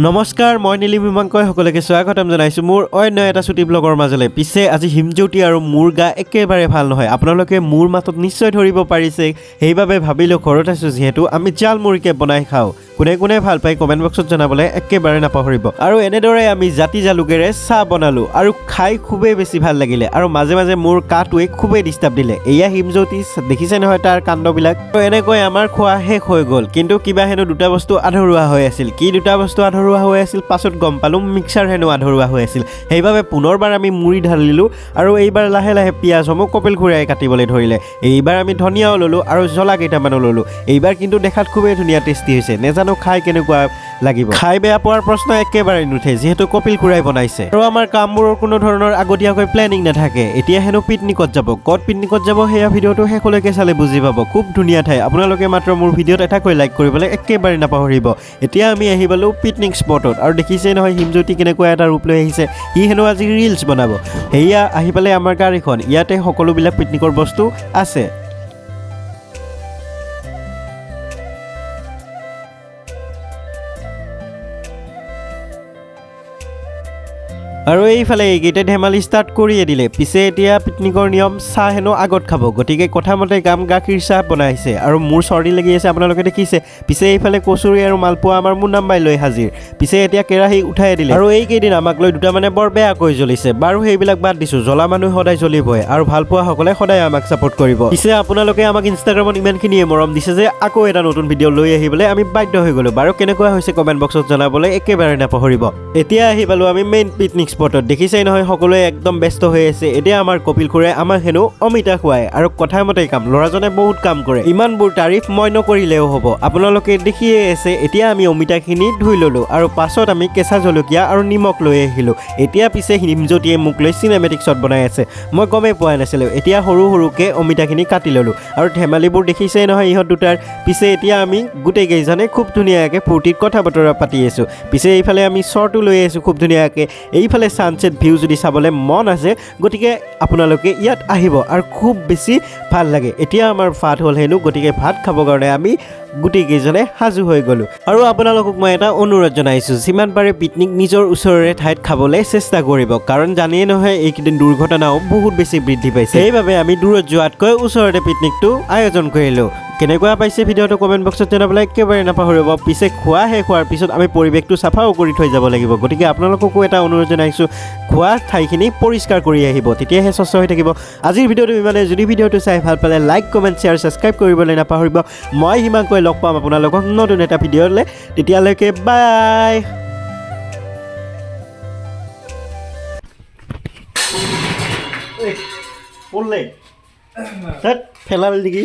নমস্কাৰ মই নীলিম হিমাংকই সকলোকে স্বাগতম জনাইছোঁ মোৰ অন্য এটা ছুটি ব্লগৰ মাজলৈ। পিছে আজি হিমজ্যোতি আৰু মোৰ গা একেবাৰে ভাল নহয়। আপোনালোকে মোৰ মাতত নিশ্চয় ধৰিব পাৰিছে, সেইবাবে ভাবিলোঁ ঘৰত আছোঁ যিহেতু আমি জাল মুড়িকে বনাই খাওঁ। কোনে কোনে ভাল পায় কমেণ্ট বক্সত জনাবলৈ একেবাৰে নাপাহৰিব। আৰু এনেদৰে আমি জাতি জালুকেৰে চাহ বনালোঁ আৰু খাই খুবেই বেছি ভাল লাগিলে। আৰু মাজে মাজে মোৰ কাহটোৱে খুবেই ডিষ্টাৰ্ব দিলে। এয়া হিমজ্যোতি, দেখিছে নহয় তাৰ কাণ্ডবিলাক। আৰু এনেকৈ আমাৰ খোৱা শেষ হৈ গ'ল, কিন্তু কিবা হেনো দুটা বস্তু আধৰুৱা হৈ আছিল। কি দুটা বস্তু আধৰুৱা হৈ আছিল পাছত গম পালোঁ, মিক্সাৰ হেনো আধৰুৱা হৈ আছিল। সেইবাবে পুনৰবাৰ আমি মুড়ি ঢালিলোঁ আৰু এইবাৰ লাহে লাহে পিঁয়াজসমূহ কপিল খুৰাই কাটিবলৈ ধৰিলে। এইবাৰ আমি ধনিয়াও ল'লোঁ আৰু জ্বলা কেইটামানো ল'লোঁ। এইবাৰ কিন্তু দেখাত খুবেই ধুনীয়া টেষ্টি হৈছে। নেজানো খাই কেনেকুৱা লাগিব। খাই বেয়া পোৱাৰ প্ৰশ্ন একেবাৰে নুঠে যিহেতু কপিল খুৰাই বনাইছে। আৰু আমাৰ কামবোৰৰ কোনো ধৰণৰ আগতীয়াকৈ প্লেনিং নাথাকে। এতিয়া হেনো পিকনিকত যাব। ক'ত পিকনিকত যাব সেয়া ভিডিঅ'টো শেষলৈকে চালে বুজি পাব। খুব ধুনীয়া ঠাই। আপোনালোকে মাত্ৰ মোৰ ভিডিঅ'ত এটাকৈ লাইক কৰিবলৈ একেবাৰে নাপাহৰিব। এতিয়া আমি আহি পালোঁ পিকনিক স্পটত। আৰু দেখিছেই নহয় হিমজ্যোতি কেনেকুৱা এটা ৰূপ লৈ আহিছে। সি হেনো আজি ৰিলছ বনাব। সেয়া আহি পালে আমাৰ গাড়ীখন। ইয়াতে সকলোবিলাক পিকনিকৰ বস্তু আছে। আৰু এইফালে এইকেইটা ধেমালি ষ্টাৰ্ট কৰিয়ে দিলে। পিছে এতিয়া পিকনিকৰ নিয়ম চাহ হেনো আগত খাব, গতিকে কথামতে গাখীৰ চাহ বনাইছে। আৰু মোৰ চৰ্দি লাগি আছে আপোনালোকে দেখিছে। পিছে এইফালে কচুৰি আৰু মালপোৱা আমাৰ মুন্নাম্বাই লৈ হাজিৰ। পিছে এতিয়া কেৰাহী উঠাই দিলে। আৰু এইকেইদিন আমাক লৈ দুটা বৰ বেয়াকৈ জ্বলিছে। বাৰু সেইবিলাক বাদ দিছোঁ, জ্বলা মানুহ সদায় জ্বলিবই আৰু ভাল পোৱাসকলে সদায় আমাক ছাপোৰ্ট কৰিব। পিছে আপোনালোকে আমাক ইনষ্টাগ্ৰামত ইমানখিনিয়ে মৰম দিছে যে আকৌ এটা নতুন ভিডিঅ' লৈ আহিবলৈ আমি বাধ্য হৈ গ'লোঁ। বাৰু কেনেকুৱা হৈছে কমেণ্ট বক্সত জনাবলৈ একেবাৰে নাপাহৰিব। এতিয়া আহি পালোঁ আমি মেইন পিকনিক স্পটত। দেখিছেই নহয় সকলোৱে একদম ব্যস্ত হৈ আছে। এতিয়া আমাৰ কপিল খুৰাই আমাক হেনো অমিতা খুৱায় আৰু কথামতেই কাম। ল'ৰাজনে বহুত কাম কৰে। ইমানবোৰ তাৰিফ মই নকৰিলেও হ'ব, আপোনালোকে দেখিয়ে আছে। এতিয়া আমি অমিতাখিনি ধুই ল'লোঁ আৰু পাছত আমি কেঁচা জলকীয়া আৰু নিমখ লৈ আহিলোঁ। এতিয়া পিছে হিমজ্যোতিয়ে মোক লৈ চিনেমেটিক শ্বট বনাই আছে। মই গমেই পোৱা নাছিলোঁ। এতিয়া সৰু সৰুকৈ অমিতাখিনি কাটি ল'লোঁ আৰু ধেমালিবোৰ দেখিছেই নহয় ইহঁত দুটাৰ। পিছে এতিয়া আমি গোটেইকেইজনে খুব ধুনীয়াকৈ ফূৰ্তিত কথা বতৰা পাতি আছোঁ। পিছে এইফালে আমি শ্বৰ্টো লৈ আছোঁ খুব ধুনীয়াকৈ। এইফালে ছানছেট ভিউ যদি চাবলৈ মন আছে গতিকে আপোনালোকে ইয়াত আহিব আৰু খুব বেছি ভাল লাগে। এতিয়া আমাৰ ভাত হ'ল হেনো, গতিকে ভাত খাবৰ কাৰণে আমি গোটেইকেইজনে সাজু হৈ গ'লোঁ। আৰু আপোনালোকক মই এটা অনুৰোধ জনাইছোঁ, যিমান পাৰে পিকনিক নিজৰ ওচৰৰে ঠাইত খাবলৈ চেষ্টা কৰিব, কাৰণ জানেই নহয় এইকেইদিন দুৰ্ঘটনাও বহুত বেছি বৃদ্ধি পাইছে। সেইবাবে আমি দূৰত যোৱাতকৈ ওচৰতে পিকনিকটো আয়োজন কৰিলোঁ। কেনেকুৱা পাইছে ভিডিঅ'টো কমেণ্ট বক্সত জনাবলৈ একেবাৰে নাপাহৰিব। পিছে খোৱা শেষ হোৱাৰ পিছত আমি পৰিৱেশটো চাফাও কৰি থৈ যাব লাগিব, গতিকে আপোনালোককো এটা অনুৰোধ জনাইছোঁ, খোৱা ঠাইখিনি পৰিষ্কাৰ কৰি আহিব, তেতিয়াহে স্বচ্ছ হৈ থাকিব। আজিৰ ভিডিঅ'টো ইমানে। যদি ভিডিঅ'টো চাই ভাল পালে লাইক কমেণ্ট শ্বেয়াৰ ছাবস্ক্ৰাইব কৰিবলৈ নাপাহৰিব। মই হিমাংকই লগ পাম আপোনালোকক নতুন এটা ভিডিঅ'লৈ। তেতিয়ালৈকে বাই। ফেলাল নেকি?